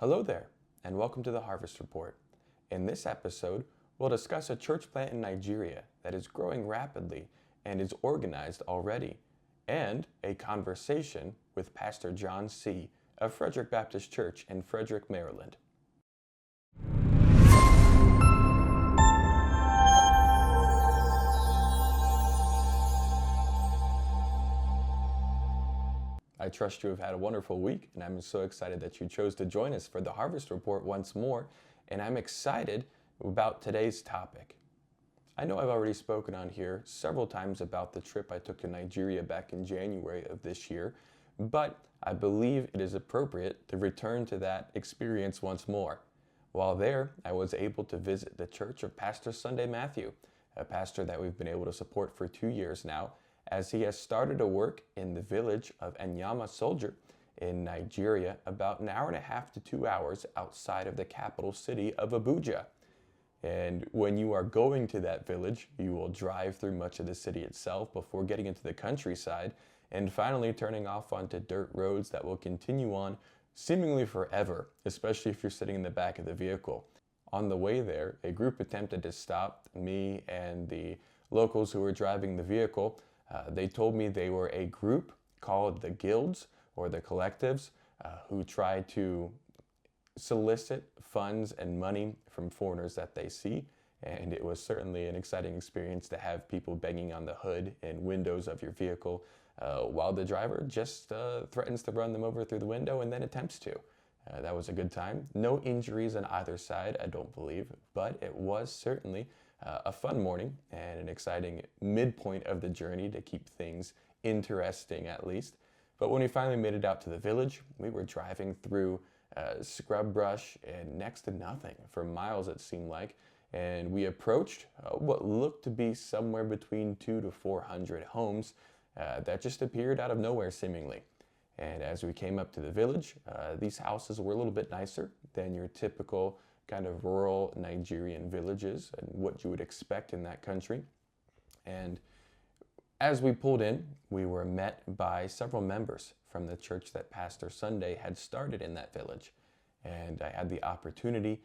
Hello there, and welcome to the Harvest Report. In this episode, we'll discuss a church plant in Nigeria that is growing rapidly and is organized already, and a conversation with Pastor John Seay of Frederick Baptist Church in Frederick, Maryland. I trust you have had a wonderful week, and I'm so excited that you chose to join us for the Harvest Report once more, and I'm excited about today's topic. I know I've already spoken on here several times about the trip I took to Nigeria back in January of this year, but I believe it is appropriate to return to that experience once more. While there, I was able to visit the church of Pastor Sunday Matthew, a pastor that we've been able to support for 2 years now, as he has started a work in the village of Enyama Soldier in Nigeria, about an hour and a half to 2 hours outside of the capital city of Abuja. And when you are going to that village, you will drive through much of the city itself before getting into the countryside and finally turning off onto dirt roads that will continue on seemingly forever, especially if you're sitting in the back of the vehicle. On the way there, a group attempted to stop me and the locals who were driving the vehicle. They told me they were a group called the Guilds or the Collectives who try to solicit funds and money from foreigners that they see. And it was certainly an exciting experience to have people banging on the hood and windows of your vehicle while the driver just threatens to run them over through the window and then attempts to. That was a good time. No injuries on either side, I don't believe, but it was certainly a fun morning and an exciting midpoint of the journey to keep things interesting at least. But when we finally made it out to the village, we were driving through scrub brush and next to nothing for miles it seemed like, and we approached what looked to be somewhere between 200 to 400 homes that just appeared out of nowhere seemingly. And as we came up to the village, these houses were a little bit nicer than your typical kind of rural Nigerian villages and what you would expect in that country. And as we pulled in, we were met by several members from the church that Pastor Sunday had started in that village. And I had the opportunity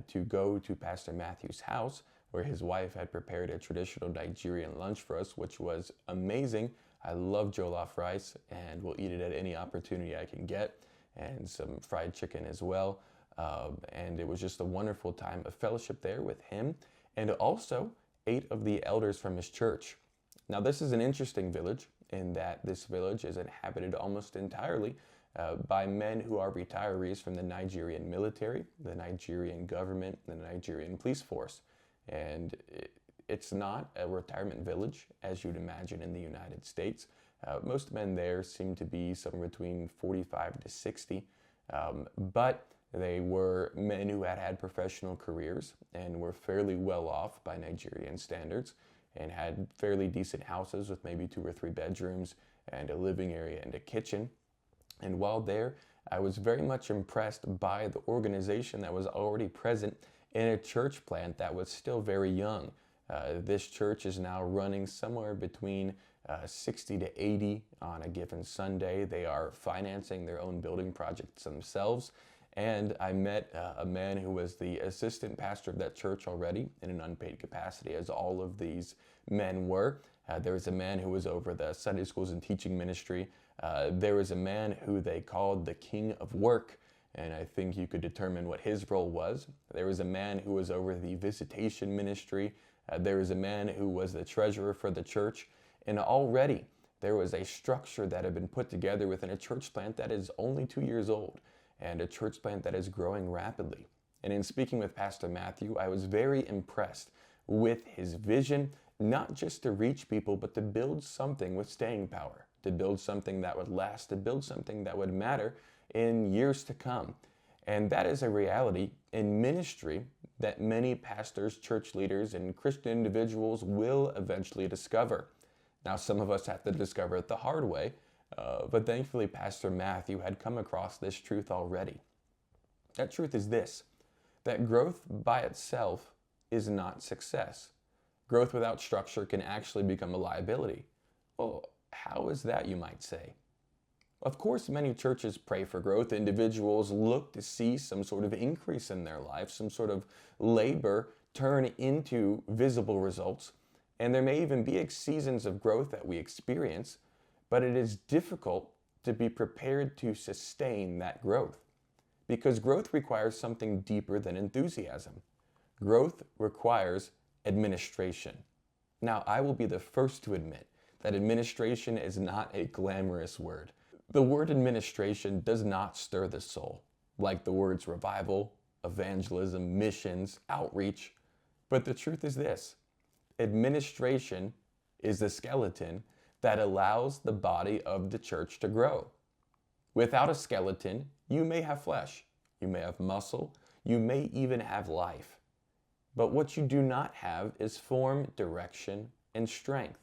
to go to Pastor Matthew's house where his wife had prepared a traditional Nigerian lunch for us, which was amazing. I love jollof rice and will eat it at any opportunity I can get, and some fried chicken as well. And it was just a wonderful time of fellowship there with him and also 8 of the elders from his church. Now, this is an interesting village in that this village is inhabited almost entirely by men who are retirees from the Nigerian military, the Nigerian government, the Nigerian police force. And it's not a retirement village, as you'd imagine in the United States. Most men there seem to be somewhere between 45 to 60, but they were men who had had professional careers and were fairly well off by Nigerian standards and had fairly decent houses with maybe 2 or 3 bedrooms and a living area and a kitchen. And while there, I was very much impressed by the organization that was already present in a church plant that was still very young. This church is now running somewhere between 60 to 80 on a given Sunday. They are financing their own building projects themselves. And I met a man who was the assistant pastor of that church already in an unpaid capacity, as all of these men were. There was a man who was over the Sunday schools and teaching ministry. There was a man who they called the King of Work, and I think you could determine what his role was. There was a man who was over the visitation ministry. There was a man who was the treasurer for the church. And already there was a structure that had been put together within a church plant that is only 2 years old, and a church plant that is growing rapidly. And in speaking with Pastor Matthew, I was very impressed with his vision, not just to reach people, but to build something with staying power, to build something that would last, to build something that would matter in years to come. And that is a reality in ministry that many pastors, church leaders, and Christian individuals will eventually discover. Now, some of us have to discover it the hard way, but thankfully Pastor Matthew had come across this truth already. That truth is this, that growth by itself is not success. Growth without structure can actually become a liability. Well, how is that, you might say? Of course, many churches pray for growth. Individuals look to see some sort of increase in their life, some sort of labor turn into visible results. And there may even be seasons of growth that we experience, but it is difficult to be prepared to sustain that growth because growth requires something deeper than enthusiasm. Growth requires administration. Now, I will be the first to admit that administration is not a glamorous word. The word administration does not stir the soul, like the words revival, evangelism, missions, outreach. But the truth is this: administration is the skeleton that allows the body of the church to grow. Without a skeleton, you may have flesh, you may have muscle, you may even have life. But what you do not have is form, direction, and strength.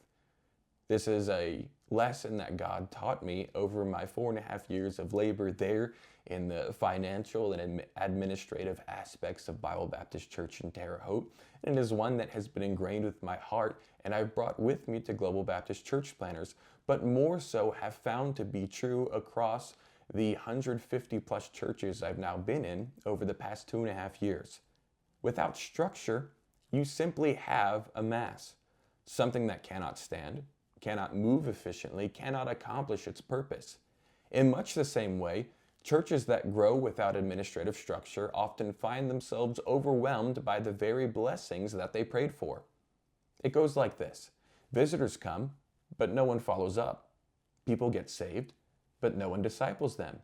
This is a lesson that God taught me over my 4.5 years of labor there in the financial and administrative aspects of Bible Baptist Church in Terre Haute. And it is one that has been ingrained with my heart and I've brought with me to Global Baptist Church planners, but more so have found to be true across the 150 plus churches I've now been in over the past 2.5 years. Without structure, you simply have a mass, something that cannot stand, cannot move efficiently, cannot accomplish its purpose. In much the same way, churches that grow without administrative structure often find themselves overwhelmed by the very blessings that they prayed for. It goes like this: visitors come, but no one follows up. People get saved, but no one disciples them.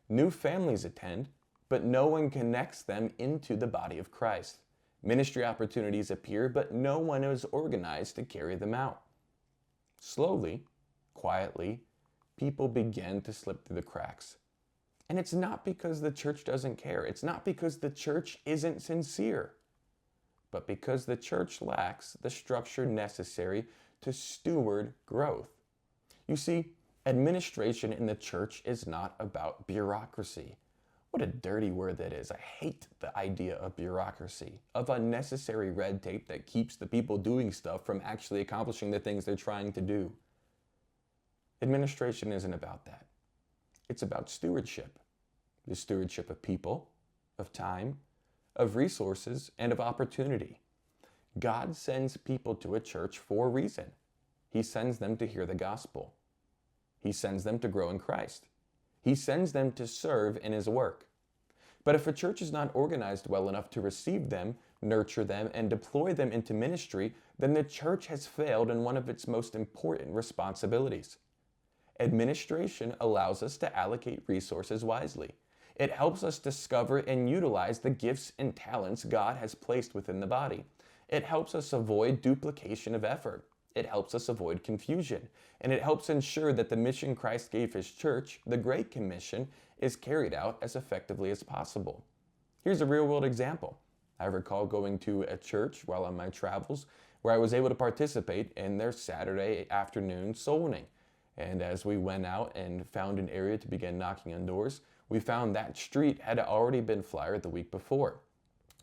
New families attend, but no one connects them into the body of Christ. Ministry opportunities appear, but no one is organized to carry them out. Slowly, quietly, people begin to slip through the cracks. And it's not because the church doesn't care. It's not because the church isn't sincere, but because the church lacks the structure necessary to steward growth. You see, administration in the church is not about bureaucracy. What a dirty word that is. I hate the idea of bureaucracy, of unnecessary red tape that keeps the people doing stuff from actually accomplishing the things they're trying to do. Administration isn't about that. It's about stewardship. The stewardship of people, of time, of resources, and of opportunity. God sends people to a church for a reason. He sends them to hear the gospel. He sends them to grow in Christ. He sends them to serve in His work. But if a church is not organized well enough to receive them, nurture them, and deploy them into ministry, then the church has failed in one of its most important responsibilities. Administration allows us to allocate resources wisely. It helps us discover and utilize the gifts and talents God has placed within the body. It helps us avoid duplication of effort. It helps us avoid confusion, and it helps ensure that the mission Christ gave His church, the Great Commission, is carried out as effectively as possible. Here's a real-world example. I recall going to a church while on my travels where I was able to participate in their Saturday afternoon soul winning. And as we went out and found an area to begin knocking on doors, we found that street had already been flyered the week before.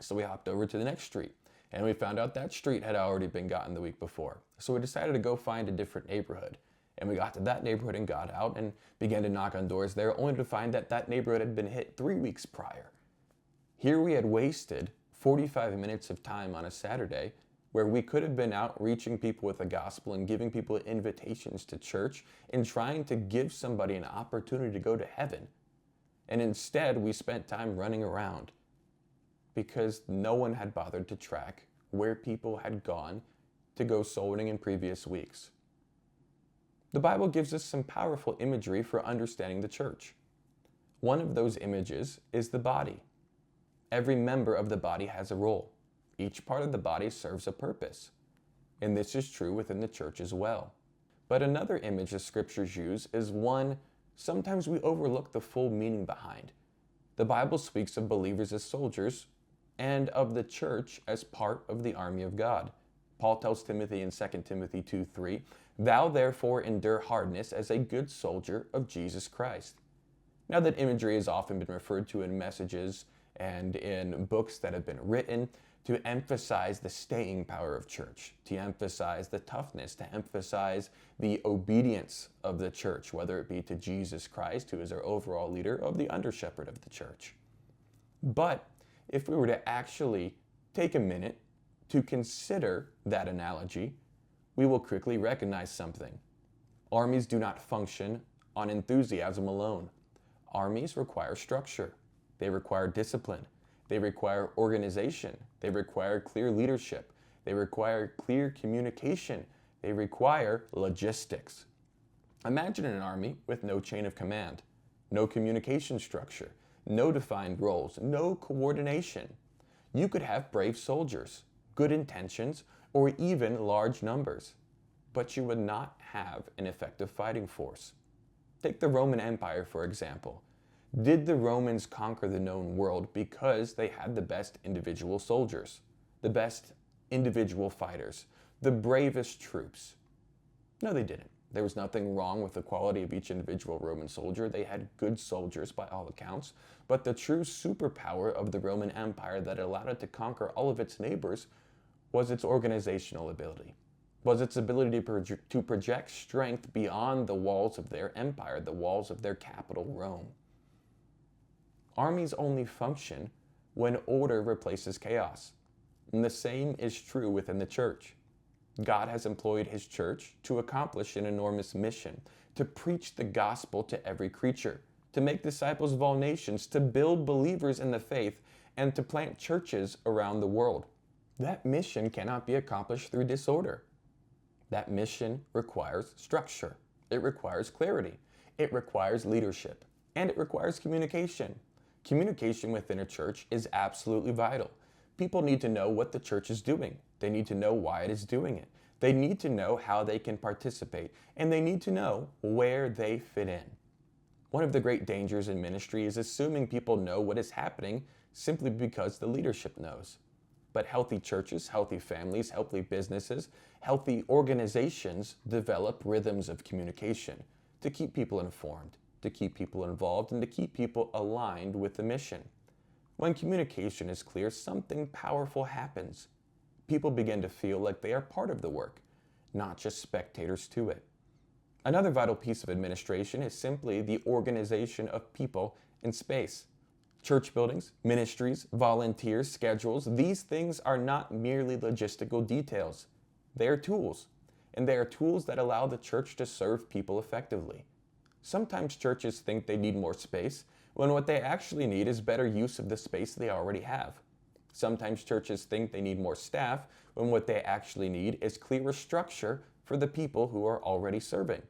So we hopped over to the next street, and we found out that street had already been gotten the week before. So we decided to go find a different neighborhood. And we got to that neighborhood and got out and began to knock on doors there, only to find that that neighborhood had been hit 3 weeks prior. Here we had wasted 45 minutes of time on a Saturday where we could have been out reaching people with the gospel and giving people invitations to church and trying to give somebody an opportunity to go to heaven. And instead, we spent time running around because no one had bothered to track where people had gone to go soul winning in previous weeks. The Bible gives us some powerful imagery for understanding the church. One of those images is the body. Every member of the body has a role. Each part of the body serves a purpose. And this is true within the church as well. But another image the scriptures use is one sometimes we overlook the full meaning behind. The Bible speaks of believers as soldiers and of the church as part of the army of God. Paul tells Timothy in 2 Timothy 2:3, "Thou therefore endure hardness as a good soldier of Jesus Christ." Now that imagery has often been referred to in messages and in books that have been written to emphasize the staying power of church, to emphasize the toughness, to emphasize the obedience of the church, whether it be to Jesus Christ, who is our overall leader, or the under shepherd of the church. But if we were to actually take a minute to consider that analogy, we will quickly recognize something. Armies do not function on enthusiasm alone. Armies require structure. They require discipline. They require organization. They require clear leadership. They require clear communication. They require logistics. Imagine an army with no chain of command, no communication structure, no defined roles, no coordination. You could have brave soldiers, good intentions, or even large numbers, but you would not have an effective fighting force. Take the Roman Empire, for example. Did the Romans conquer the known world because they had the best individual soldiers, the best individual fighters, the bravest troops? No, they didn't. There was nothing wrong with the quality of each individual Roman soldier. They had good soldiers by all accounts, but the true superpower of the Roman Empire that allowed it to conquer all of its neighbors was its organizational ability, was its ability to project strength beyond the walls of their empire, the walls of their capital, Rome. Armies only function when order replaces chaos. And the same is true within the church. God has employed his church to accomplish an enormous mission, to preach the gospel to every creature, to make disciples of all nations, to build believers in the faith, and to plant churches around the world. That mission cannot be accomplished through disorder. That mission requires structure. It requires clarity. It requires leadership. And it requires communication. Communication within a church is absolutely vital. People need to know what the church is doing. They need to know why it is doing it. They need to know how they can participate, and they need to know where they fit in. One of the great dangers in ministry is assuming people know what is happening simply because the leadership knows. But healthy churches, healthy families, healthy businesses, healthy organizations develop rhythms of communication to keep people informed, to keep people involved, and to keep people aligned with the mission. When communication is clear, something powerful happens. People begin to feel like they are part of the work, not just spectators to it. Another vital piece of administration is simply the organization of people in space. Church buildings, ministries, volunteers, schedules, these things are not merely logistical details. They are tools, and they are tools that allow the church to serve people effectively. Sometimes churches think they need more space, when what they actually need is better use of the space they already have. Sometimes churches think they need more staff, when what they actually need is clearer structure for the people who are already serving.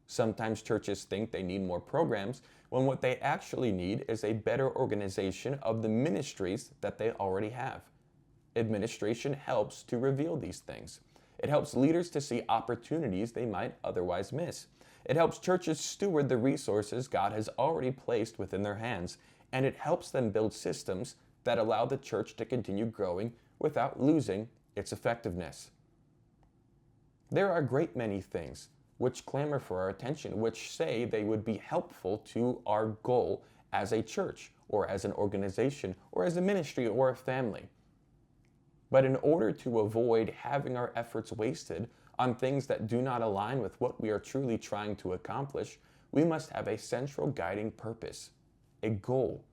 Sometimes churches think they need more programs, when what they actually need is a better organization of the ministries that they already have. Administration helps to reveal these things. It helps leaders to see opportunities they might otherwise miss. It helps churches steward the resources God has already placed within their hands, and it helps them build systems that allow the church to continue growing without losing its effectiveness. There are a great many things which clamor for our attention, which say they would be helpful to our goal as a church, or as an organization, or as a ministry, or a family. But in order to avoid having our efforts wasted on things that do not align with what we are truly trying to accomplish, we must have a central guiding purpose, a goal,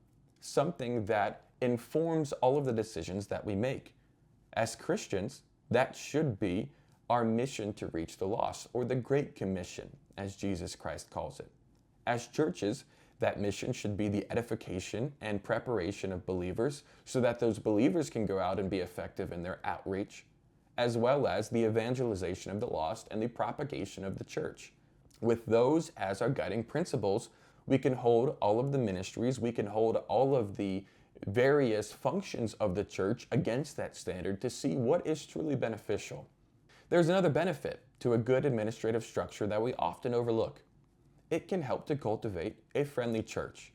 something that informs all of the decisions that we make. As Christians, that should be our mission to reach the lost, or the Great Commission, as Jesus Christ calls it. As churches, that mission should be the edification and preparation of believers so that those believers can go out and be effective in their outreach, as well as the evangelization of the lost and the propagation of the church. With those as our guiding principles, we can hold all of the ministries, we can hold all of the various functions of the church against that standard to see what is truly beneficial. There's another benefit to a good administrative structure that we often overlook. It can help to cultivate a friendly church.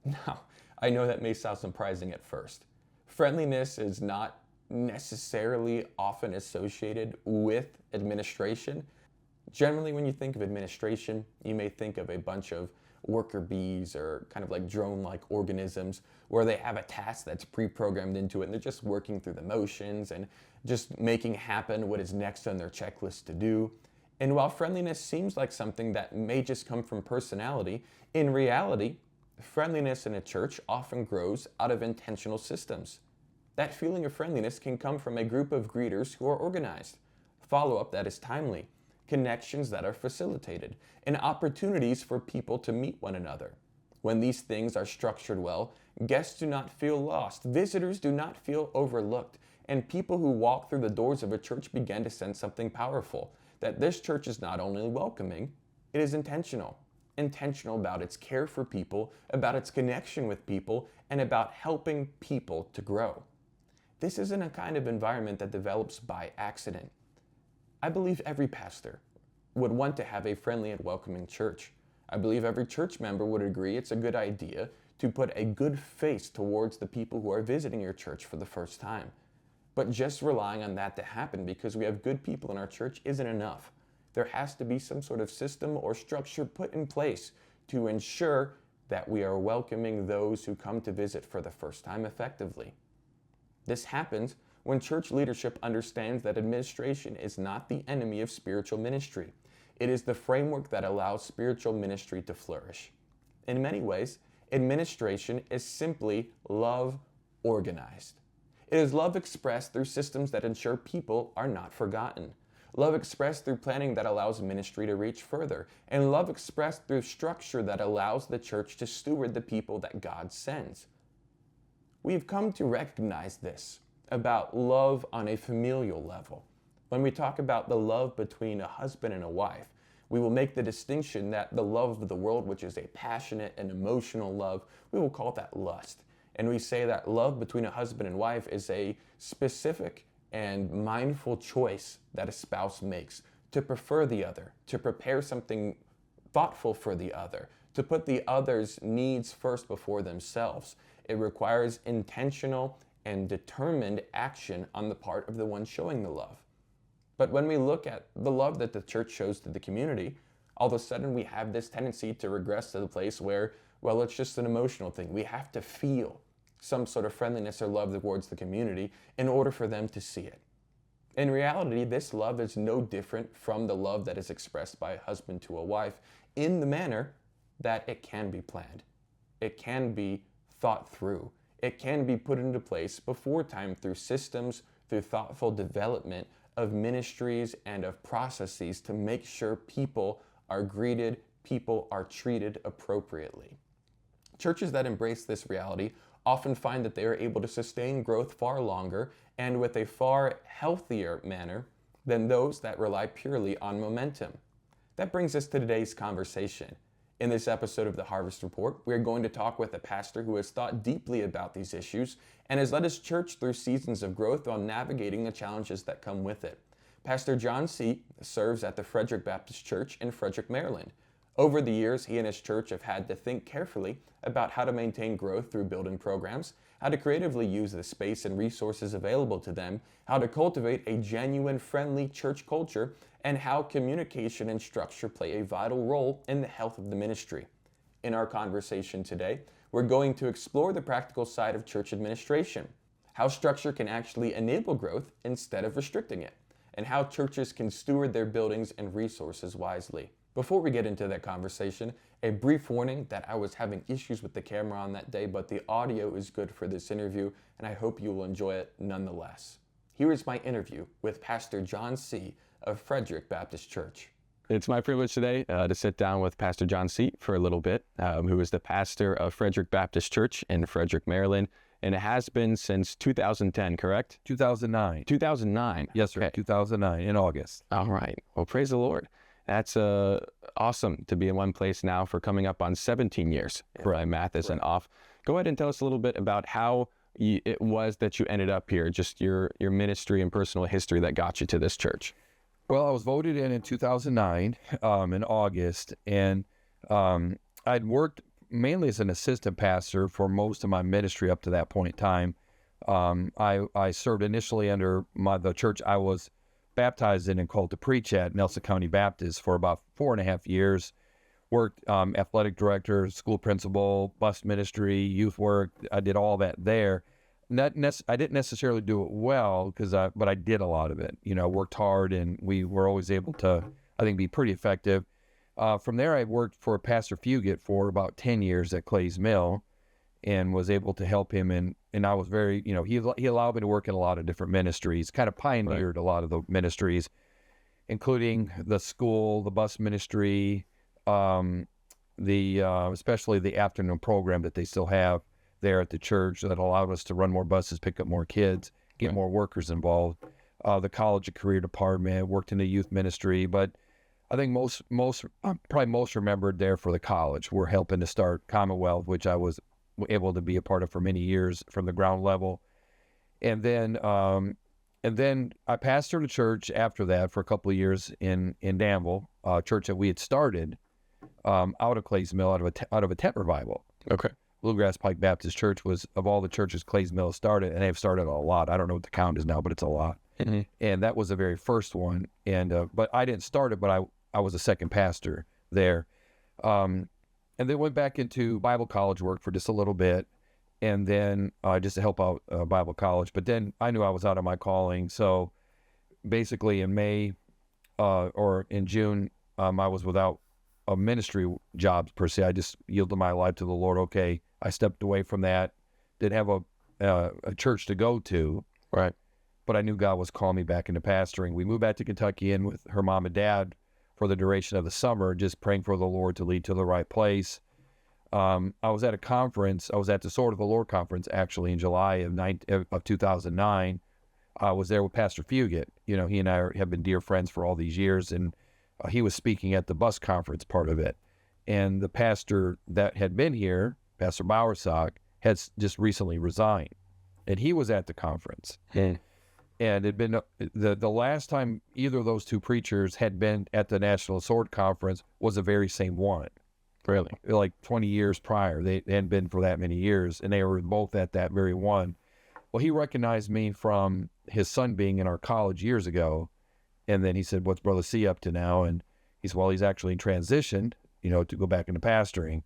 Now, I know that may sound surprising at first. Friendliness is not necessarily often associated with administration. Generally, when you think of administration, you may think of a bunch of worker bees or kind of like drone-like organisms where they have a task that's pre-programmed into it and they're just working through the motions and just making happen what is next on their checklist to do. And while friendliness seems like something that may just come from personality, in reality, friendliness in a church often grows out of intentional systems. That feeling of friendliness can come from a group of greeters who are organized, follow-up that is timely, connections that are facilitated, and opportunities for people to meet one another. When these things are structured well, guests do not feel lost, visitors do not feel overlooked, and people who walk through the doors of a church begin to sense something powerful, that this church is not only welcoming, it is intentional. Intentional about its care for people, about its connection with people, and about helping people to grow. This isn't a kind of environment that develops by accident. I believe every pastor would want to have a friendly and welcoming church. I believe every church member would agree it's a good idea to put a good face towards the people who are visiting your church for the first time. But just relying on that to happen because we have good people in our church isn't enough. There has to be some sort of system or structure put in place to ensure that we are welcoming those who come to visit for the first time effectively. This happens when church leadership understands that administration is not the enemy of spiritual ministry. It is the framework that allows spiritual ministry to flourish. In many ways, administration is simply love organized. It is love expressed through systems that ensure people are not forgotten. Love expressed through planning that allows ministry to reach further. And love expressed through structure that allows the church to steward the people that God sends. We've come to recognize this about love on a familial level. When we talk about the love between a husband and a wife, we will make the distinction that the love of the world, which is a passionate and emotional love, we will call that lust. And we say that love between a husband and wife is a specific and mindful choice that a spouse makes to prefer the other, to prepare something thoughtful for the other, to put the other's needs first before themselves. It requires intentional and determined action on the part of the one showing the love. But when we look at the love that the church shows to the community, all of a sudden we have this tendency to regress to the place where, well, it's just an emotional thing. We have to feel some sort of friendliness or love towards the community in order for them to see it. In reality, this love is no different from the love that is expressed by a husband to a wife in the manner that it can be planned. It can be thought through. It can be put into place before time through systems, through thoughtful development of ministries and of processes to make sure people are greeted, people are treated appropriately. Churches that embrace this reality often find that they are able to sustain growth far longer and with a far healthier manner than those that rely purely on momentum. That brings us to today's conversation. In this episode of the Harvest Report, we are going to talk with a pastor who has thought deeply about these issues and has led his church through seasons of growth while navigating the challenges that come with it. Pastor John Seay serves at the Frederick Baptist Church in Frederick, Maryland. Over the years, he and his church have had to think carefully about how to maintain growth through building programs, how to creatively use the space and resources available to them, how to cultivate a genuine, friendly church culture, and how communication and structure play a vital role in the health of the ministry. In our conversation today, we're going to explore the practical side of church administration, how structure can actually enable growth instead of restricting it, and how churches can steward their buildings and resources wisely. Before we get into that conversation, a brief warning that I was having issues with the camera on that day, but the audio is good for this interview, and I hope you will enjoy it nonetheless. Here is my interview with Pastor John Seay of Frederick Baptist Church. It's my privilege today to sit down with Pastor John Seay for a little bit, who is the pastor of Frederick Baptist Church in Frederick, Maryland, and it has been since 2010, correct? 2009. 2009. Yes, sir. Okay. 2009 in August. All right. Well, praise the Lord. That's awesome to be in one place now for coming up on 17 years, if my math isn't off. Go ahead and tell us a little bit about how it was that you ended up here, just your ministry and personal history that got you to this church. Well, I was voted in 2009 in August, and I'd worked mainly as an assistant pastor for most of my ministry up to that point in time. I served initially under the church I was baptized in and called to preach at, Nelson County Baptist, for about 4.5 years, worked athletic director, school principal, bus ministry, youth work. I did all that there. I didn't necessarily do it well but I did a lot of it. Worked hard, and we were always able to, I think, be pretty effective. From there, I worked for Pastor Fugit for about 10 years at Clay's Mill, and was able to help him. And I was very, he allowed me to work in a lot of different ministries, kind of pioneered a lot of the ministries, including the school, the bus ministry, especially the afternoon program that they still have there at the church that allowed us to run more buses, pick up more kids, get more workers involved. The college and career department, worked in the youth ministry, but I think probably most remembered there for the college. We're helping to start Commonwealth, which I was able to be a part of for many years from the ground level. And then I pastored a church after that for a couple of years in Danville, a church that we had started out of Clay's Mill, out of a tent revival. Okay. Bluegrass Pike Baptist Church was, of all the churches Clay's Mill started, and they've started a lot. I don't know what the count is now, but it's a lot. Mm-hmm. And that was the very first one. And but I didn't start it, but I was a second pastor there. And then went back into Bible college work for just a little bit, and then just to help out Bible college. But then I knew I was out of my calling. So basically in May or in June, I was without a ministry job per se. I just yielded my life to the Lord. Okay, I stepped away from that. Didn't have a church to go to. Right. But I knew God was calling me back into pastoring. We moved back to Kentucky in with her mom and dad for the duration of the summer, just praying for the Lord to lead to the right place. I was at a conference. I was at the Sword of the Lord conference, actually, in July of 2009. I was there with Pastor Fugit. He and I have been dear friends for all these years, and he was speaking at the bus conference part of it. And the pastor that had been here, Pastor Bowersock, had just recently resigned, and he was at the conference. Mm. And it'd been the last time either of those two preachers had been at the National Sword Conference was the very same one. Really? Like 20 years prior. They hadn't been for that many years, and they were both at that very one. Well, he recognized me from his son being in our college years ago, and then he said, "What's Brother Seay up to now?" And he said, "Well, he's actually transitioned, to go back into pastoring."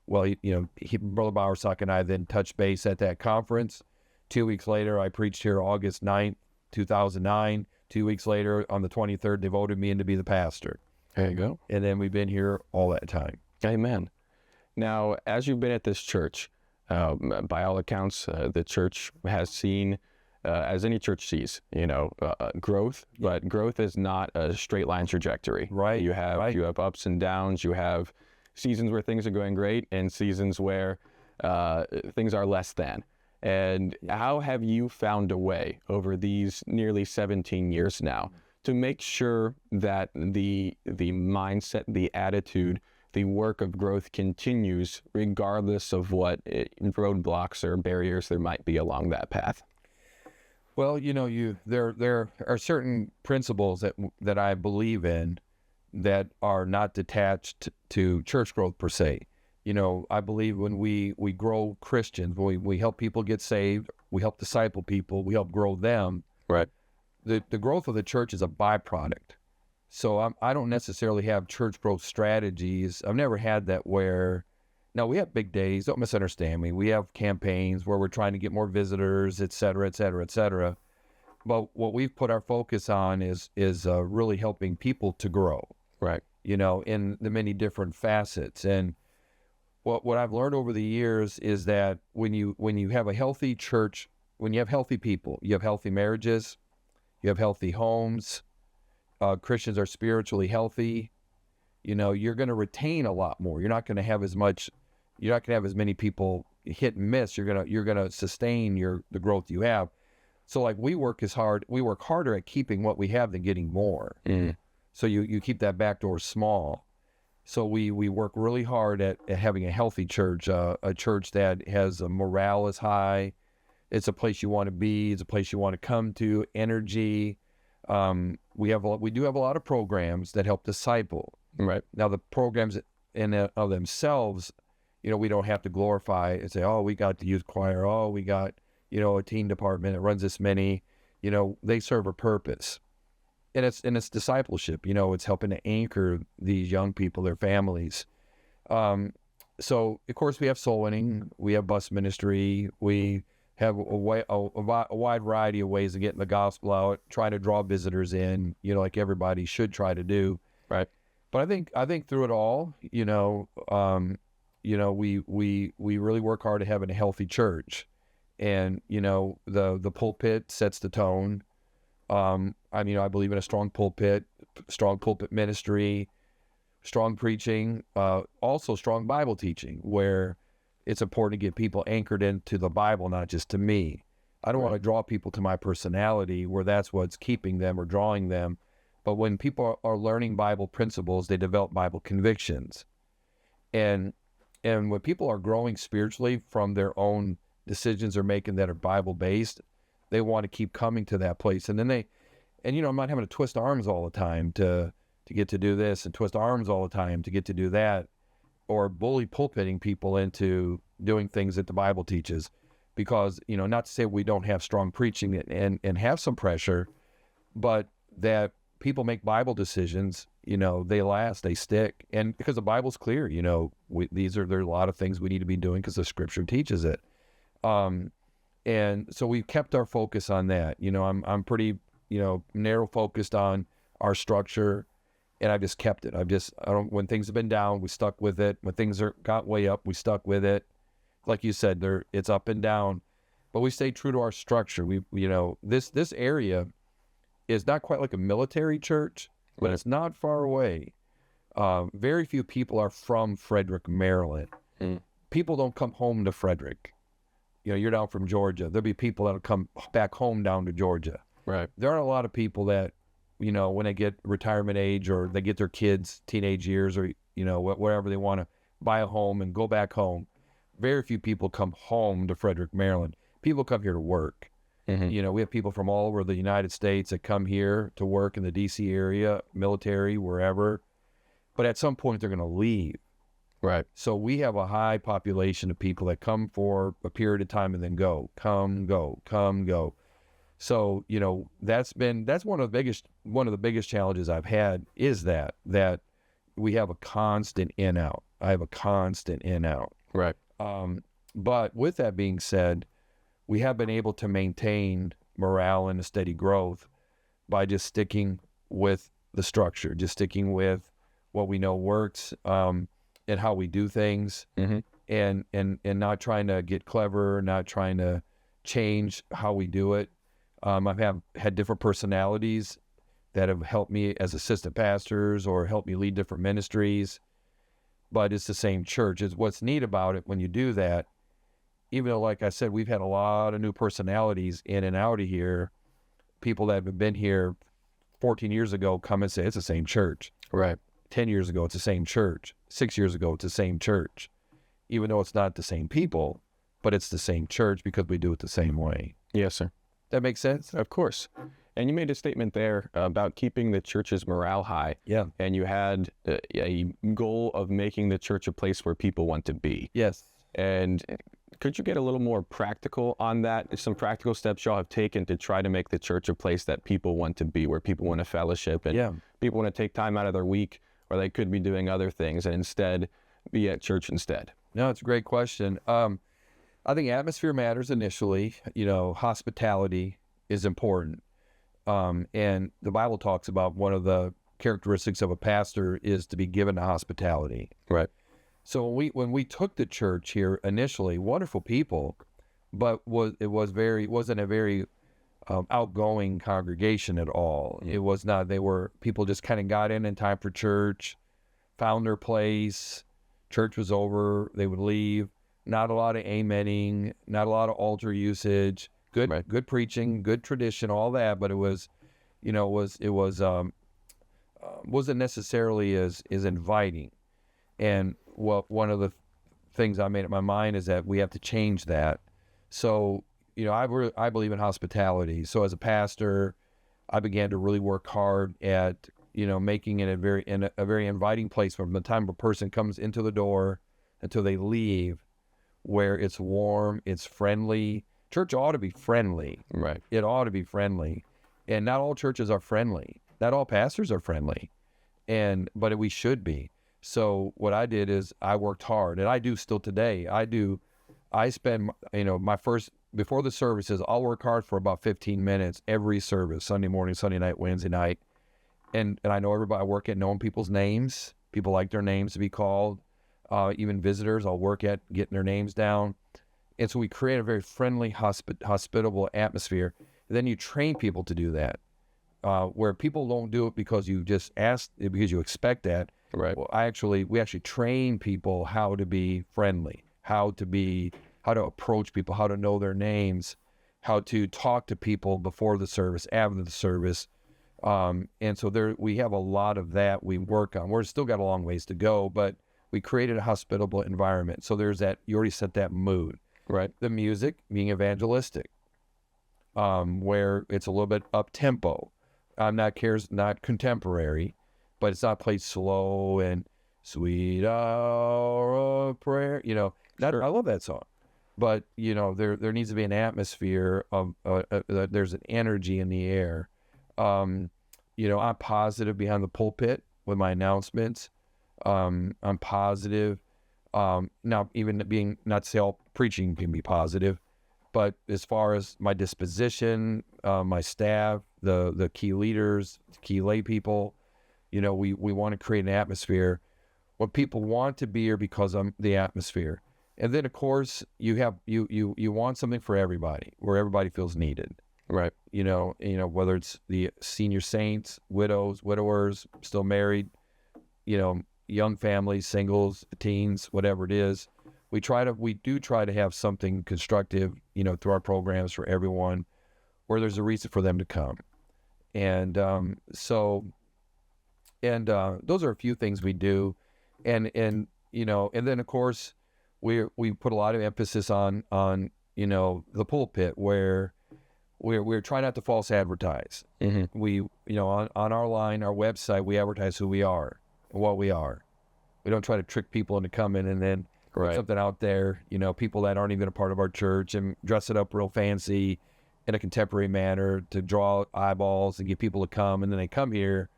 Well, Brother Bowersock and I then touched base at that conference. 2 weeks later, I preached here August 9th, 2009. 2 weeks later, on the 23rd, they voted me in to be the pastor. There you go. And then we've been here all that time. Amen. Now, as you've been at this church, by all accounts, the church has seen, as any church sees, growth, but growth is not a straight line trajectory. Right. You have ups and downs. You have seasons where things are going great and seasons where things are less than. And how have you found a way over these nearly 17 years now to make sure that the mindset, the attitude, the work of growth continues regardless of what roadblocks or barriers there might be along that path? Well, there are certain principles that I believe in that are not detached to church growth per se. I believe when we grow Christians, when we help people get saved, we help disciple people, we help grow them. Right. The growth of the church is a byproduct. So I don't necessarily have church growth strategies. I've never had that where, now we have big days, don't misunderstand me. We have campaigns where we're trying to get more visitors, et cetera, et cetera, et cetera. But what we've put our focus on is really helping people to grow. Right. In the many different facets. And what I've learned over the years is that when you have a healthy church, when you have healthy people, you have healthy marriages, you have healthy homes, Christians are spiritually healthy, you're going to retain a lot more. You're not going to have as many people hit and miss. You're going to sustain the growth you have. So like we work harder at keeping what we have than getting more. Mm. So you keep that back door small. So we work really hard at having a healthy church, a church that has a morale is high. It's a place you want to be. It's a place you want to come to. Energy. We do have a lot of programs that help disciple. Right. Now the programs in of themselves, we don't have to glorify and say, oh, we got the youth choir. Oh, we got a teen department that runs this many. They serve a purpose. And it's discipleship, it's helping to anchor these young people, their families. So of course we have soul winning, we have bus ministry, we have a wide variety of ways of getting the gospel out, trying to draw visitors in, like everybody should try to do. Right. But I think through it all, we really work hard at having a healthy church, and the pulpit sets the tone. I believe in a strong pulpit ministry, strong preaching, also strong Bible teaching, where it's important to get people anchored into the Bible, not just to me. I don't want to draw people to my personality where that's what's keeping them or drawing them. But when people are learning Bible principles, they develop Bible convictions. And when people are growing spiritually from their own decisions they're making that are Bible-based, they want to keep coming to that place. And then I'm not having to twist arms all the time to get to do this and twist arms all the time to get to do that, or bully pulpitting people into doing things that the Bible teaches. Because, not to say we don't have strong preaching and have some pressure, but that people make Bible decisions, they last, they stick. And because the Bible's clear, there are a lot of things we need to be doing because the scripture teaches it. And so we've kept our focus on that. I'm pretty, narrow focused on our structure, and I've just kept it. When things have been down, we stuck with it. When things got way up, we stuck with it. Like you said, it's up and down, but we stay true to our structure. This area is not quite like a military church, but it's not far away. Very few people are from Frederick, Maryland. People don't come home to Frederick. You're down from Georgia. There'll be people that'll come back home down to Georgia. Right. There aren't a lot of people that, when they get retirement age or they get their kids' teenage years or, wherever they want to buy a home and go back home. Very few people come home to Frederick, Maryland. People come here to work. Mm-hmm. We have people from all over the United States that come here to work in the D.C. area, military, wherever. But at some point, they're going to leave. Right. So we have a high population of people that come for a period of time and then go, come, go, come, go. So, that's one of the biggest challenges I've had is that we have a constant in out. I have a constant in out. Right. But with that being said, we have been able to maintain morale and a steady growth by just sticking with the structure, just sticking with what we know works, and how we do things, and not trying to get clever, not trying to change how we do it. I've had different personalities that have helped me as assistant pastors or helped me lead different ministries, but it's the same church. It's what's neat about it when you do that. Even though, like I said, we've had a lot of new personalities in and out of here. People that have been here 14 years ago come and say, it's the same church. Right. 10 years ago, it's the same church. 6 years ago, it's the same church. Even though it's not the same people, but it's the same church because we do it the same way. Yes, sir. That makes sense? Of course. And you made a statement there about keeping the church's morale high. Yeah. And you had a goal of making the church a place where people want to be. Yes. And could you get a little more practical on that? Some practical steps y'all have taken to try to make the church a place that people want to be, where people want to fellowship and people want to take time out of their week, or they could be doing other things and instead be at church instead? No, it's a great question. I think atmosphere matters initially. Hospitality is important. And the Bible talks about one of the characteristics of a pastor is to be given to hospitality. Right. So when we took the church here initially, wonderful people, but it wasn't a very outgoing congregation at all. It was not. People just kind of got in time for church, found their place. Church was over, they would leave. Not a lot of amening, not a lot of altar usage. Good preaching, good tradition, all that. But it wasn't necessarily as inviting. And one of the things I made up my mind is that we have to change that. So, I believe in hospitality. So as a pastor, I began to really work hard at, making it a very inviting place from the time a person comes into the door until they leave, where it's warm, it's friendly. Church ought to be friendly. Right. It ought to be friendly. And not all churches are friendly. Not all pastors are friendly. But we should be. So what I did is I worked hard, and I do still today. I spend, before the services, I'll work hard for about 15 minutes every service, Sunday morning, Sunday night, Wednesday night. And I know everybody, I work at knowing people's names. People like their names to be called. Even visitors, I'll work at getting their names down. And so we create a very friendly, hospitable atmosphere. And then you train people to do that, where people don't do it because you just ask, because you expect that. Right. Well, we actually train people how to be friendly, how to approach people, how to know their names, how to talk to people before the service, after the service. And so we have a lot of that we work on. We're still got a long ways to go, but we created a hospitable environment. So there's that, you already set that mood. Right. The music being evangelistic, where it's a little bit up tempo. Not contemporary, but it's not played slow and sweet hour of prayer. Sure. I love that song, but there needs to be an atmosphere of there's an energy in the air. I'm positive behind the pulpit with my announcements. I'm positive. Now, even being, not to say all preaching can be positive, but as far as my disposition, my staff, the key leaders, key lay people, we want to create an atmosphere where people want to be here because of the atmosphere. And then, of course, you want something for everybody, where everybody feels needed. Right. Whether it's the senior saints, widows, widowers, still married, young families, singles, teens, whatever it is. We do try to have something constructive, through our programs for everyone, where there's a reason for them to come. And those are a few things we do. And then of course we put a lot of emphasis on the pulpit, where we're trying not to false advertise. Mm-hmm. We, on our line, our website, we advertise who we are and what we are. We don't try to trick people into coming and then put something out there, people that aren't even a part of our church, and dress it up real fancy in a contemporary manner to draw eyeballs and get people to come. And then they come here,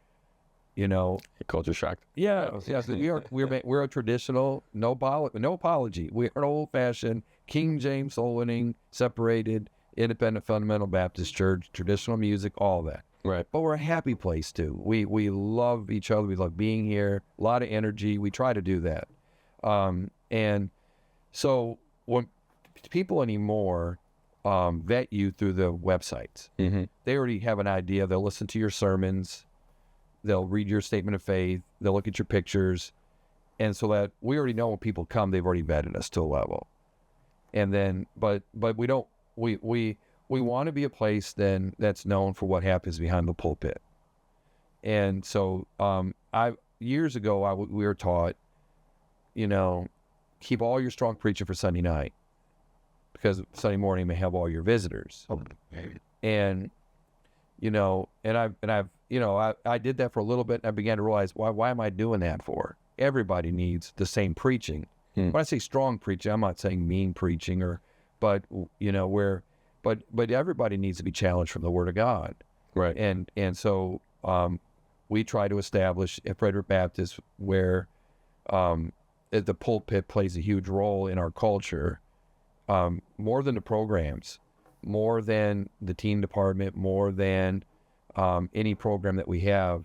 Culture shock. Yeah. So we're a traditional, no apology. We're an old-fashioned, King James soul-winning, separated, independent fundamental Baptist church, traditional music, all that. Right. But we're a happy place too. We love each other. We love being here. A lot of energy. We try to do that. And so when people anymore vet you through the websites, Mm-hmm. they already have an idea. They'll listen to your sermons. They'll read your statement of faith. They'll look at your pictures. And so that we already know when people come, they've already vetted us to a level. And then, but we don't, we want to be a place then that's known for what happens behind the pulpit. And so, years ago, we were taught, keep all your strong preaching for Sunday night, because Sunday morning may have all your visitors. And, I did that for a little bit, and I began to realize, why am I doing that for? Everybody needs the same preaching. When I say strong preaching, I'm not saying mean preaching, but everybody needs to be challenged from the Word of God. Right. And so we try to establish at Frederick Baptist, where the pulpit plays a huge role in our culture, more than the programs, more than the teen department, more than any program that we have.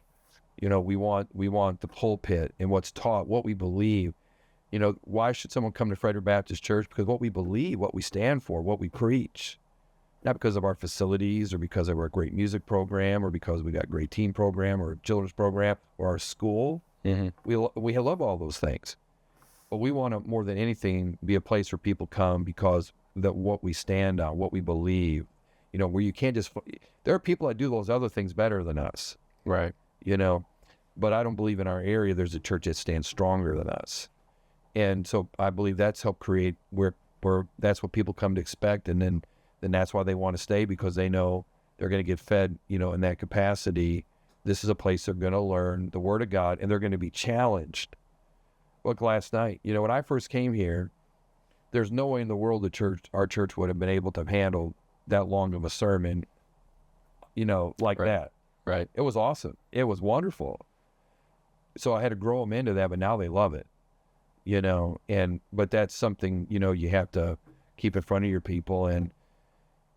We want the pulpit and what's taught, what we believe. Why should someone come to Frederick Baptist Church? Because what we believe, what we stand for, what we preach. Not because of our facilities or because of our great music program or because we got great teen program or children's program or our school. Mm-hmm. We love all those things. But we want to, more than anything, be a place where people come because what we stand on, what we believe, where you can't just, there are people that do those other things better than us. Right. But I don't believe in our area there's a church that stands stronger than us. And so I believe that's helped create where that's what people come to expect. And then that's why they want to stay, because they know they're going to get fed, in that capacity. This is a place they're going to learn the Word of God, and they're going to be challenged. Look, last night, when I first came here, there's no way in the world our church would have been able to handle that long of a sermon, like that. Right. It was awesome. It was wonderful. so I had to grow them into that, but now they love it, but that's something, you have to keep in front of your people. And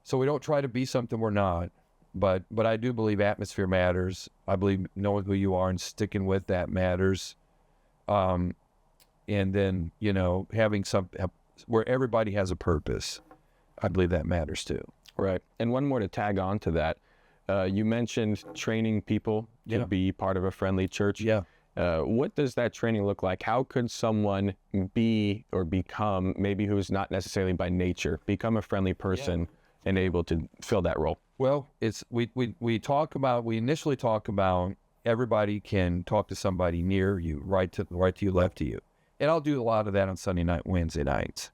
so we don't try to be something we're not, but I do believe atmosphere matters. I believe knowing who you are and sticking with that matters. And then, having where everybody has a purpose. I believe that matters too. Right. And one more to tag on to that. You mentioned training people to be part of a friendly church. Yeah. What does that training look like? How could someone be or become, maybe who's not necessarily by nature, become a friendly person and able to fill that role? Well, we initially talk about everybody can talk to somebody near you, right to you, left to you. And I'll do a lot of that on Sunday night, Wednesday nights.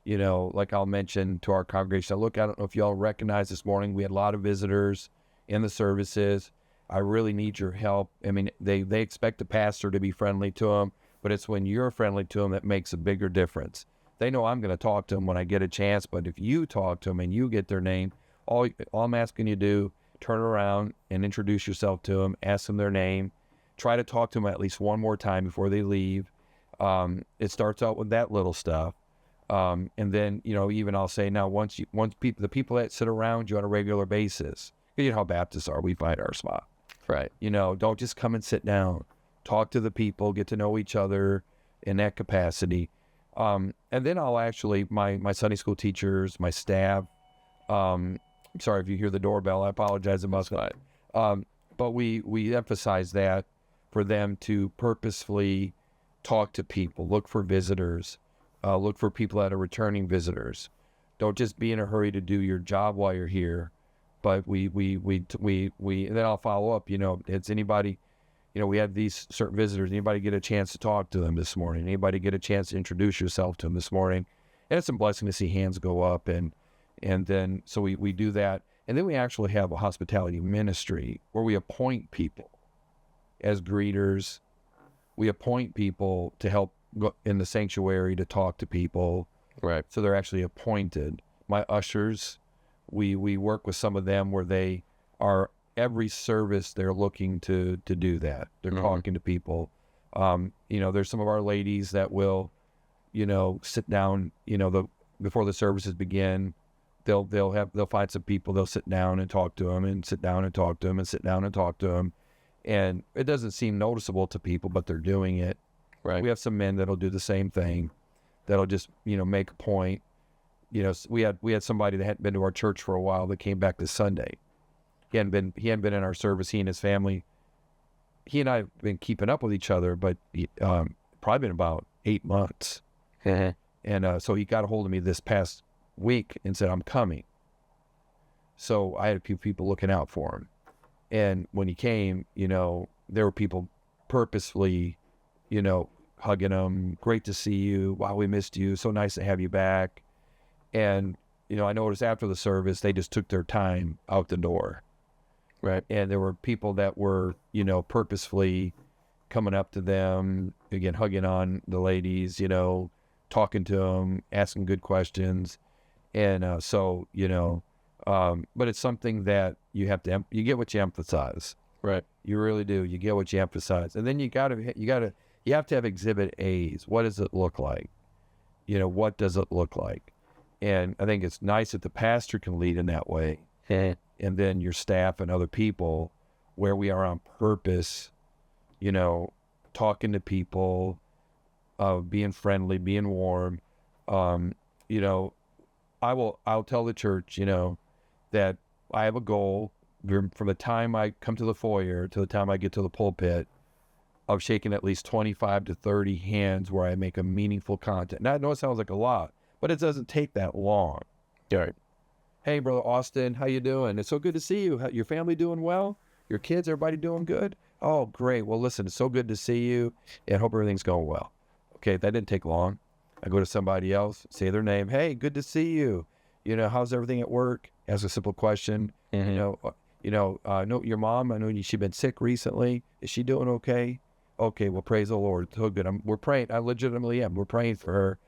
Like I'll mention to our congregation, I don't know if y'all recognize this morning, we had a lot of visitors in the services. I really need your help. I mean, they expect the pastor to be friendly to them, but it's when you're friendly to them that makes a bigger difference. They know I'm going to talk to them when I get a chance, but if you talk to them and you get their name, all I'm asking you to do, turn around and introduce yourself to them, ask them their name, try to talk to them at least one more time before they leave. It starts out with that little stuff. And then, even I'll say now, the people that sit around you on a regular basis, you know how Baptists are, we find our spot. Right. Don't just come and sit down. Talk to the people, get to know each other in that capacity. And then I'll actually, my Sunday school teachers, my staff, I'm sorry if you hear the doorbell, I apologize about that. But we emphasize that for them to purposefully talk to people, look for visitors, look for people that are returning visitors. Don't just be in a hurry to do your job while you're here. But we and then I'll follow up, it's anybody, we have these certain visitors, anybody get a chance to talk to them this morning? Anybody get a chance to introduce yourself to them this morning? And it's a blessing to see hands go up. And then, so we do that. And then we actually have a hospitality ministry where we appoint people as greeters. We appoint people to help go in the sanctuary to talk to people. Right. So they're actually appointed. My ushers, we work with some of them where they are, every service they're looking to do that. They're talking to people. There's some of our ladies that will, sit down, before the services begin, they'll find some people, they'll sit down and talk to them and sit down and talk to them and sit down and talk to them. And it doesn't seem noticeable to people, but they're doing it. Right. We have some men that'll do the same thing, that'll just, make a point. We had somebody that hadn't been to our church for a while that came back this Sunday. He hadn't been in our service. He and his family, he and I have been keeping up with each other, but probably been about 8 months. And so he got a hold of me this past week and said, I'm coming. So I had a few people looking out for him. And when he came, there were people purposefully, hugging him. Great to see you. Wow, we missed you. So nice to have you back. And, I noticed after the service, they just took their time out the door. Right. And there were people that were, purposefully coming up to them, again, hugging on the ladies, talking to them, asking good questions. And but it's something that you have to, you get what you emphasize. Right. You really do. You get what you emphasize. And then you have to have exhibit A's. What does it look like? What does it look like? And I think it's nice if the pastor can lead in that way. And then your staff and other people, where we are on purpose, talking to people, being friendly, being warm. I'll tell the church, that I have a goal from the time I come to the foyer to the time I get to the pulpit of shaking at least 25 to 30 hands where I make a meaningful contact. Now, I know it sounds like a lot, but it doesn't take that long. Right. Hey, Brother Austin, how you doing? It's so good to see you. Your family doing well? Your kids, everybody doing good? Oh, great. Well, listen, it's so good to see you and hope everything's going well. Okay, that didn't take long. I go to somebody else, say their name. Hey, good to see you. How's everything at work? Ask a simple question. I know your mom, I know she's been sick recently. Is she doing okay? Okay, well, praise the Lord. So good. We're praying. I legitimately am. We're praying for her.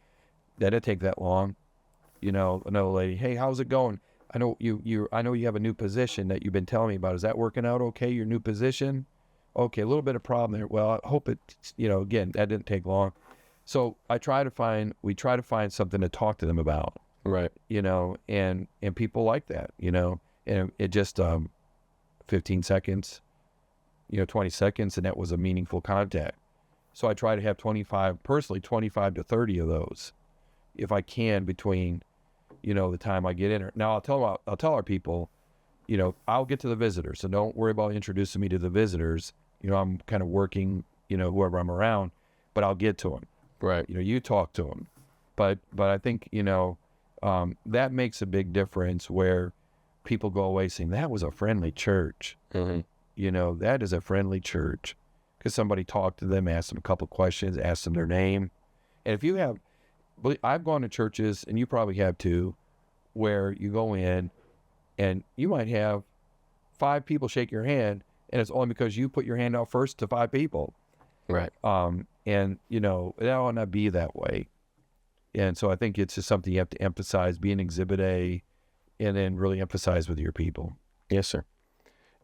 That didn't take that long. Another lady, hey, how's it going? I know you have a new position that you've been telling me about. Is that working out okay, your new position? Okay, a little bit of problem there. Well, I hope it, again, that didn't take long. So we try to find something to talk to them about, Right. and people like that, and it just, 15 seconds, 20 seconds, and that was a meaningful contact. So I try to have 25 to 30 of those if I can between, the time I get in. Now I'll tell our people, I'll get to the visitors. So don't worry about introducing me to the visitors. I'm kind of working, whoever I'm around, but I'll get to them. Right. You talk to them. But I think, that makes a big difference where people go away saying, that was a friendly church. Mm-hmm. That is a friendly church. Because somebody talked to them, asked them a couple questions, asked them their name. And if you have, I've gone to churches, and you probably have too, where you go in and you might have 5 people shake your hand, and it's only because you put your hand out first to 5 people. Right. And that ought not be that way. And so I think it's just something you have to emphasize, be an exhibit A, and then really emphasize with your people. Yes, sir.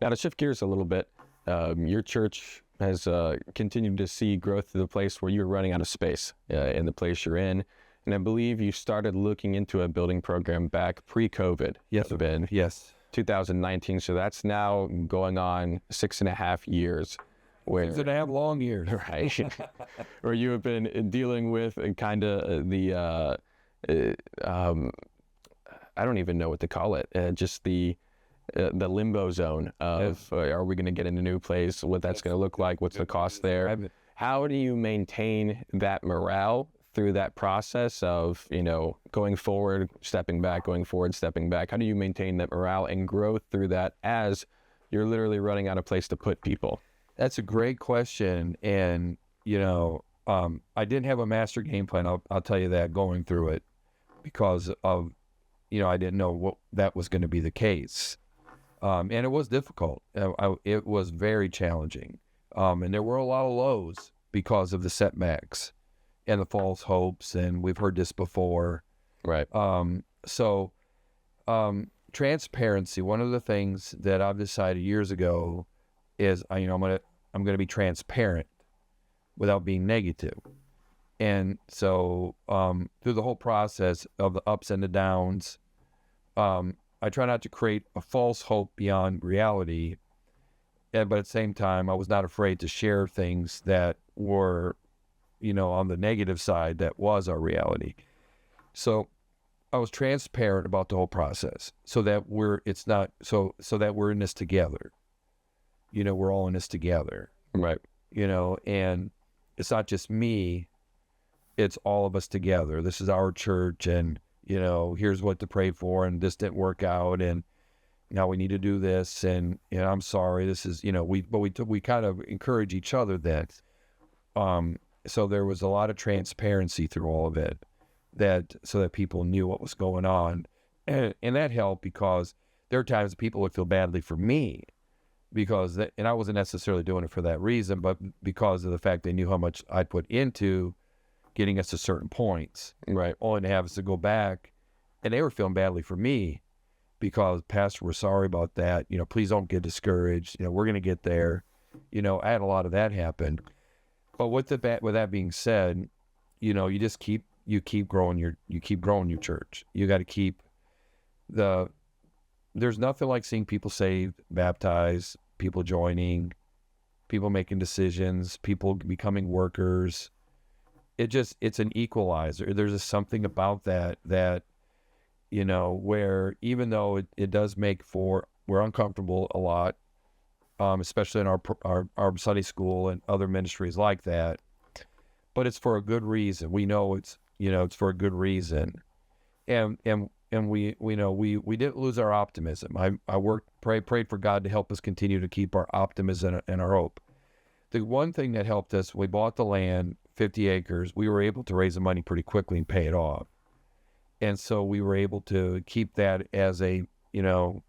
Now to shift gears a little bit, your church has continued to see growth to the place where you're running out of space in the place you're in. And I believe you started looking into a building program back pre-COVID. Yes. Been Yes. 2019. So that's now going on 6.5 years. Where 6.5 long years. Right. Where you have been dealing with kind of the, I don't even know what to call it, just the limbo zone of are we going to get in a new place, what that's going to look like, what's the cost there. How do you maintain that morale through that process of, going forward, stepping back, going forward, stepping back? How do you maintain that morale and growth through that as you're literally running out of place to put people? That's a great question. And, I didn't have a master game plan. I'll tell you that going through it because of, I didn't know what that was going to be the case. And it was difficult. It was very challenging. And there were a lot of lows because of the setbacks and the false hopes. And we've heard this before. Right. So transparency, one of the things that I've decided years ago is, I'm going to be transparent without being negative. And so through the whole process of the ups and the downs, I try not to create a false hope beyond reality. But at the same time, I was not afraid to share things that were, on the negative side, that was our reality. So I was transparent about the whole process so that we're in this together. We're all in this together. Right. And it's not just me, it's all of us together. This is our church, and, here's what to pray for, and this didn't work out, and now we need to do this, and I'm sorry, this is, we kind of encourage each other that, so there was a lot of transparency through all of it, so that people knew what was going on, and that helped because there are times people would feel badly for me, and I wasn't necessarily doing it for that reason, but because of the fact they knew how much I put into getting us to certain points. Right. Only to have us to go back, and they were feeling badly for me because, Pastor, we're sorry about that. Please don't get discouraged. We're going to get there. I had a lot of that happen. But with that being said, you just keep growing your church. You got to keep there's nothing like seeing people saved, baptized, people joining, people making decisions, people becoming workers. It's an equalizer. There's just something about that, where even though it does we're uncomfortable a lot, especially in our Sunday school and other ministries like that, but it's for a good reason. We know it's for a good reason. And we didn't lose our optimism. I prayed for God to help us continue to keep our optimism and our hope. The one thing that helped us, we bought the land, 50 acres. We were able to raise the money pretty quickly and pay it off. And so we were able to keep that as a, kind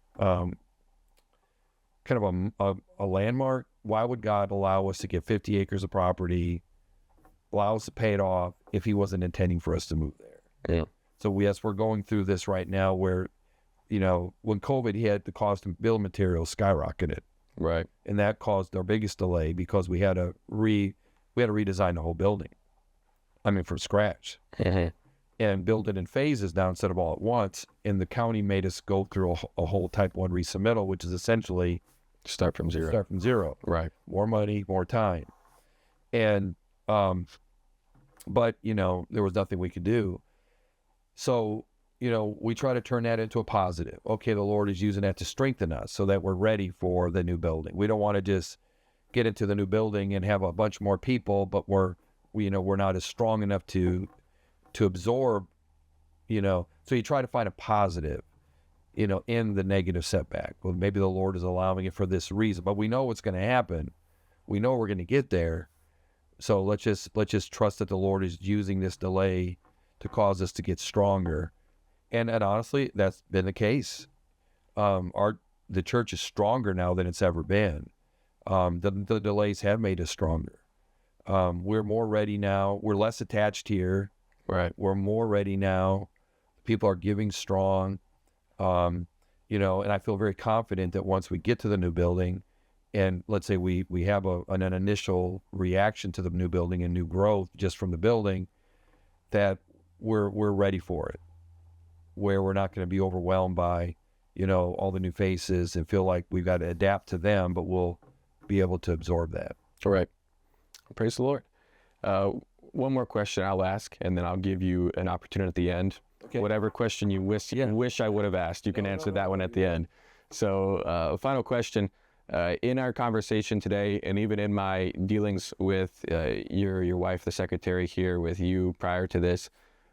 of a landmark. Why would God allow us to get 50 acres of property, allow us to pay it off if he wasn't intending for us to move there? Yeah. So yes, we're going through this right now where, when COVID hit, the cost of building materials skyrocketed. Right. And that caused our biggest delay because we had to redesign the whole building. I mean, from scratch. And build it in phases now instead of all at once. And the county made us go through a whole type 1 resubmittal, which is essentially Start from zero. Right. More money, more time. And, but, there was nothing we could do. So, we try to turn that into a positive. Okay, the Lord is using that to strengthen us so that we're ready for the new building. We don't want to just get into the new building and have a bunch more people, but we're not as strong enough to absorb, so you try to find a positive, in the negative setback. Well, maybe the Lord is allowing it for this reason, but we know what's going to happen. We know we're going to get there. So let's just trust that the Lord is using this delay to cause us to get stronger. And honestly, that's been the case. The church is stronger now than it's ever been. The delays have made us stronger. We're more ready now. We're less attached here. Right. We're more ready now. People are giving strong. And I feel very confident that once we get to the new building, and let's say we have an initial reaction to the new building and new growth just from the building, that we're ready for it, where we're not going to be overwhelmed by, all the new faces and feel like we've got to adapt to them, but we'll be able to absorb that. All right. Praise the Lord. One more question I'll ask, and then I'll give you an opportunity at the end. Okay. Whatever question you wish I would have asked, you can answer that one at the end. So, final question. In our conversation today, and even in my dealings with your wife, the secretary here, with you prior to this,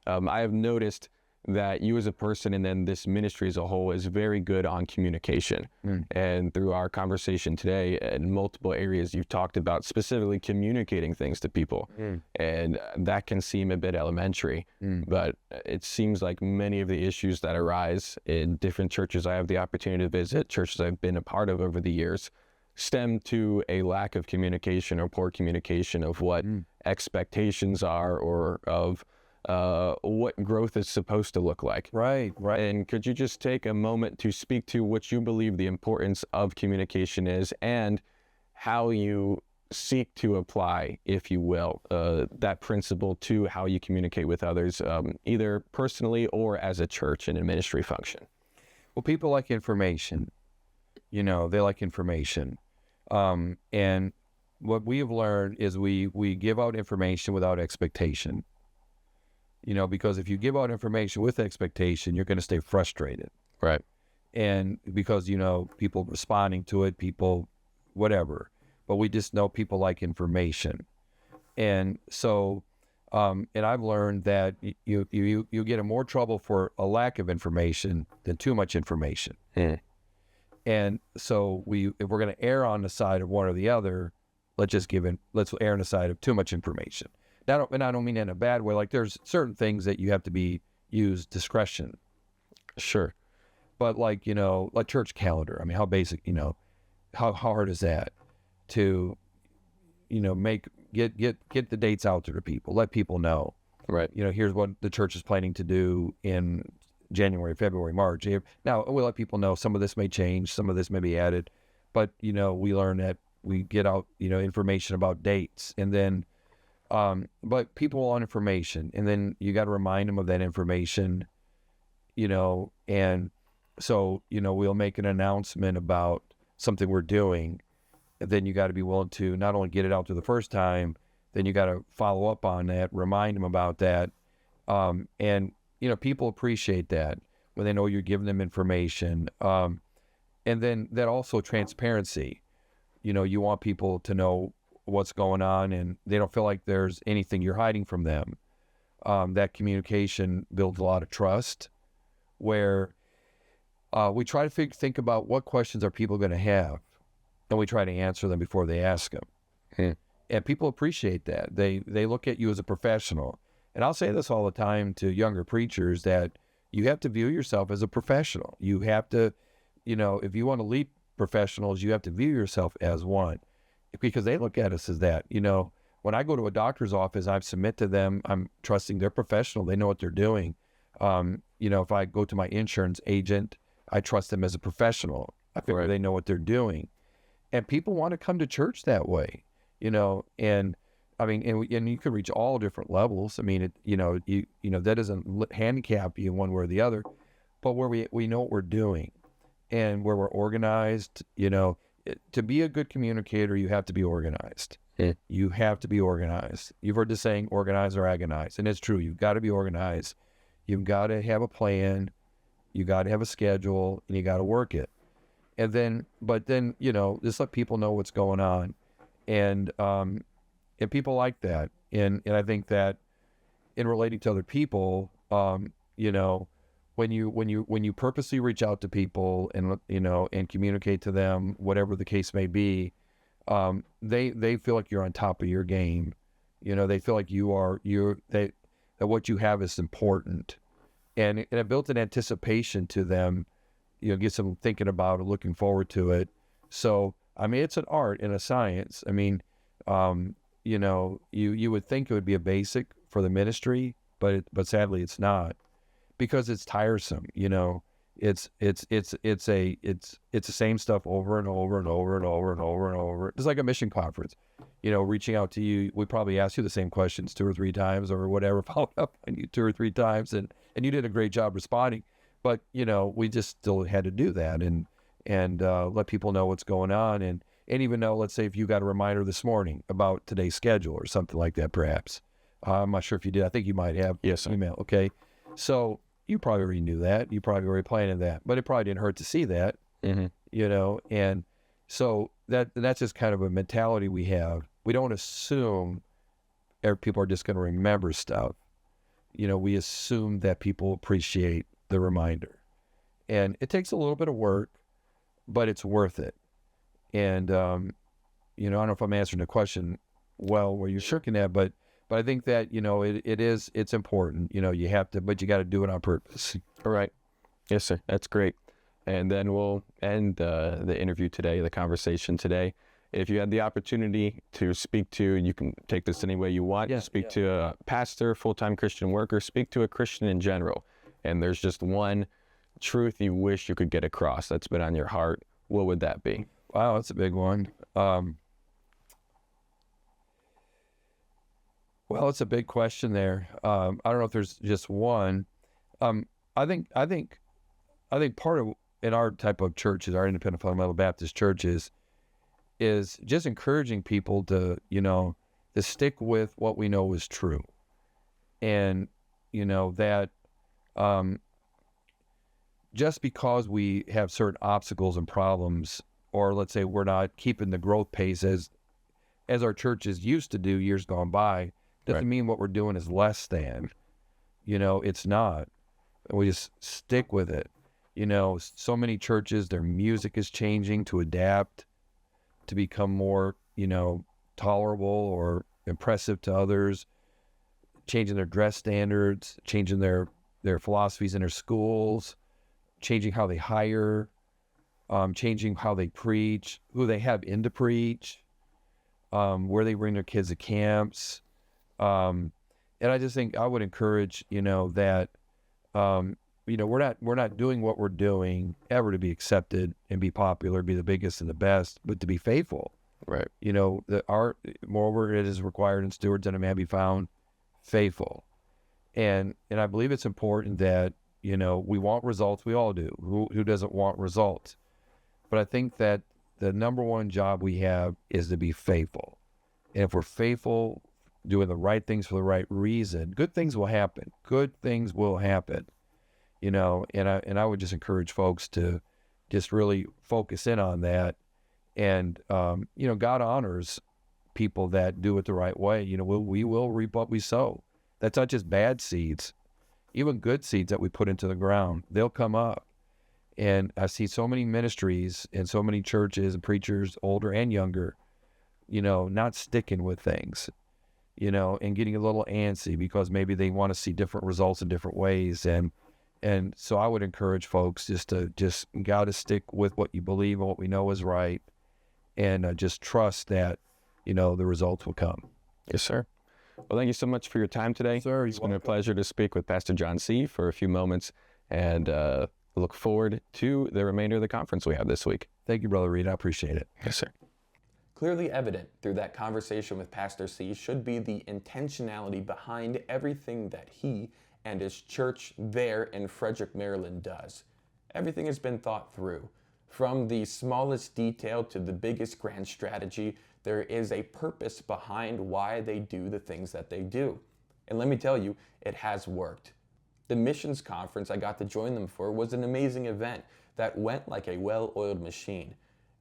I have noticed that you as a person and then this ministry as a whole is very good on communication. And through our conversation today, in multiple areas, you've talked about specifically communicating things to people. And that can seem a bit elementary, but it seems like many of the issues that arise in different churches I have the opportunity to visit, churches I've been a part of over the years, stem to a lack of communication or poor communication of what expectations are, or of what growth is supposed to look like. Right. And could you just take a moment to speak to what you believe the importance of communication is, and how you seek to apply, if you will, that principle to how you communicate with others, either personally or as a church in a ministry function? Well, people like information. They like information. And what we have learned is we give out information without expectation. Because if you give out information with expectation, you're going to stay frustrated. Right. And because, people responding to it, people, whatever. But we just know people like information. And so, and I've learned that you get in more trouble for a lack of information than too much information. And so if we're going to err on the side of one or the other, let's err on the side of too much information. And I don't mean in a bad way. Like, there's certain things that you have to use discretion. Sure. But like church calendar. I mean, how basic, how hard is that to, get the dates out there to people, let people know. Right. Here's what the church is planning to do in January, February, March. Now we let people know some of this may change, some of this may be added, but, we learn that we get out, information about dates, and then, but people want information, and then you got to remind them of that information, and so, we'll make an announcement about something we're doing, and then you got to be willing to not only get it out to the first time, then you got to follow up on that, remind them about that. And, people appreciate that when they know you're giving them information. And then that also transparency, you want people to know what's going on, and they don't feel like there's anything you're hiding from them. That communication builds a lot of trust, where we try to think about what questions are people going to have, and we try to answer them before they ask them. And people appreciate that. They look at you as a professional. And I'll say this all the time to younger preachers, that you have to view yourself as a professional. You have to, if you want to lead professionals, you have to view yourself as one, because they look at us as that. When I go to a doctor's office, I submit to them, I'm trusting they're professional. They know what they're doing. If I go to my insurance agent, I trust them as a professional. I figure they know what they're doing. And people want to come to church that way, and I mean, and you can reach all different levels. I mean, that doesn't handicap you one way or the other, but where we know what we're doing and where we're organized, to be a good communicator, you have to be organized. Yeah. You have to be organized. You've heard the saying, organize or agonize. And it's true. You've got to be organized. You've got to have a plan. You got to have a schedule, and you got to work it. But then, just let people know what's going on. And people like that. And I think that in relating to other people, when you purposely reach out to people and communicate to them, whatever the case may be, they feel like you're on top of your game. They feel like that what you have is important, and it built an anticipation to them. Gets them thinking about it, looking forward to it. So, I mean, it's an art and a science. I mean, you would think it would be a basic for the ministry, but sadly it's not, because it's tiresome. It's the same stuff over and over and over and over and over and over. It's like a mission conference, reaching out to you. We probably asked you the same questions 2 or 3 times or whatever, followed up on you 2 or 3 times, and you did a great job responding. But, we just still had to do that and let people know what's going on. And even though, let's say if you got a reminder this morning about today's schedule or something like that, perhaps. I'm not sure if you did. I think you might have. Yes, sir. Email. Okay. So you probably already knew that. You probably already planned that. But it probably didn't hurt to see that, And so that's just kind of a mentality we have. We don't assume people are just going to remember stuff. We assume that people appreciate the reminder, and it takes a little bit of work, but it's worth it. And I don't know if I'm answering the question well where you're shirking at, but I think that it's important. You have to, but you got to do it on purpose. All right. Yes, sir. That's great. And then we'll end the interview today, the conversation today. If you had the opportunity to speak to, you can take this any way you want. Yeah, speak to a pastor, full-time Christian worker, speak to a Christian in general. And there's just one truth you wish you could get across that's been on your heart. What would that be? Wow, that's a big one. Well, it's a big question there. I don't know if there's just one. I think part of, in our type of churches, our independent fundamental Baptist churches, is just encouraging people to stick with what we know is true. And, that just because we have certain obstacles and problems, or let's say we're not keeping the growth pace as our churches used to do years gone by, doesn't mean what we're doing is less than. It's not. We just stick with it. So many churches, their music is changing to adapt, to become more, tolerable or impressive to others, changing their dress standards, changing their philosophies in their schools, changing how they hire, changing how they preach, who they have in to preach, where they bring their kids to camps. And I just think I would encourage, that, we're not doing what we're doing ever to be accepted and be popular, be the biggest and the best, but to be faithful. Right. Moreover, it is required in stewards that a man be found faithful. And I believe it's important that, we want results. We all do. Who doesn't want results? But I think that the number one job we have is to be faithful. And if we're faithful, doing the right things for the right reason, good things will happen. Good things will happen. And I would just encourage folks to just really focus in on that. And, God honors people that do it the right way. We will reap what we sow. That's not just bad seeds. Even good seeds that we put into the ground, they'll come up. And I see so many ministries and so many churches and preachers, older and younger, not sticking with things, and getting a little antsy because maybe they want to see different results in different ways. And so I would encourage folks just got to stick with what you believe and what we know is right, and just trust that, the results will come. Yes, sir. Well, thank you so much for your time today. Sir, it's been a pleasure to speak with Pastor John Seay for a few moments, and look forward to the remainder of the conference we have this week. Thank you, Brother Reed. I appreciate it. Yes, sir. Clearly evident through that conversation with Pastor Seay should be the intentionality behind everything that he and his church there in Frederick, Maryland does. Everything has been thought through. From the smallest detail to the biggest grand strategy, there is a purpose behind why they do the things that they do. And let me tell you, it has worked. The missions conference I got to join them for was an amazing event that went like a well-oiled machine.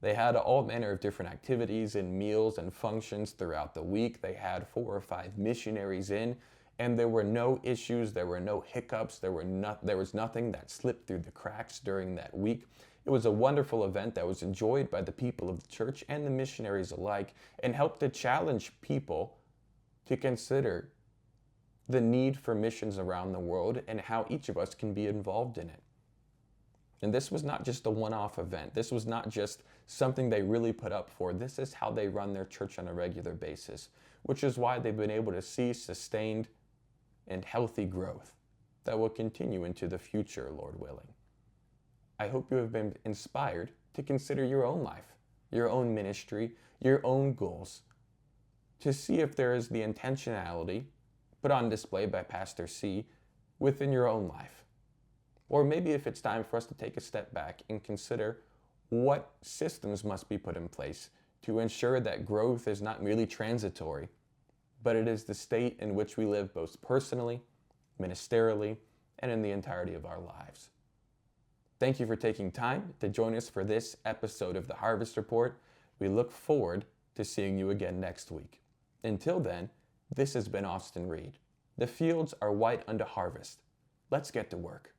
They had all manner of different activities and meals and functions throughout the week. They had 4 or 5 missionaries in, and there were no issues, there were no hiccups, there was nothing that slipped through the cracks during that week. It was a wonderful event that was enjoyed by the people of the church and the missionaries alike, and helped to challenge people to consider the need for missions around the world and how each of us can be involved in it. And this was not just a one-off event. This was not just something they really put up for. This is how they run their church on a regular basis, which is why they've been able to see sustained and healthy growth that will continue into the future, Lord willing. I hope you have been inspired to consider your own life, your own ministry, your own goals, to see if there is the intentionality put on display by Pastor Seay within your own life. Or maybe if it's time for us to take a step back and consider what systems must be put in place to ensure that growth is not merely transitory, but it is the state in which we live both personally, ministerially, and in the entirety of our lives. Thank you for taking time to join us for this episode of the Harvest Report. We look forward to seeing you again next week. Until then, this has been Austin Reed. The fields are white unto harvest. Let's get to work.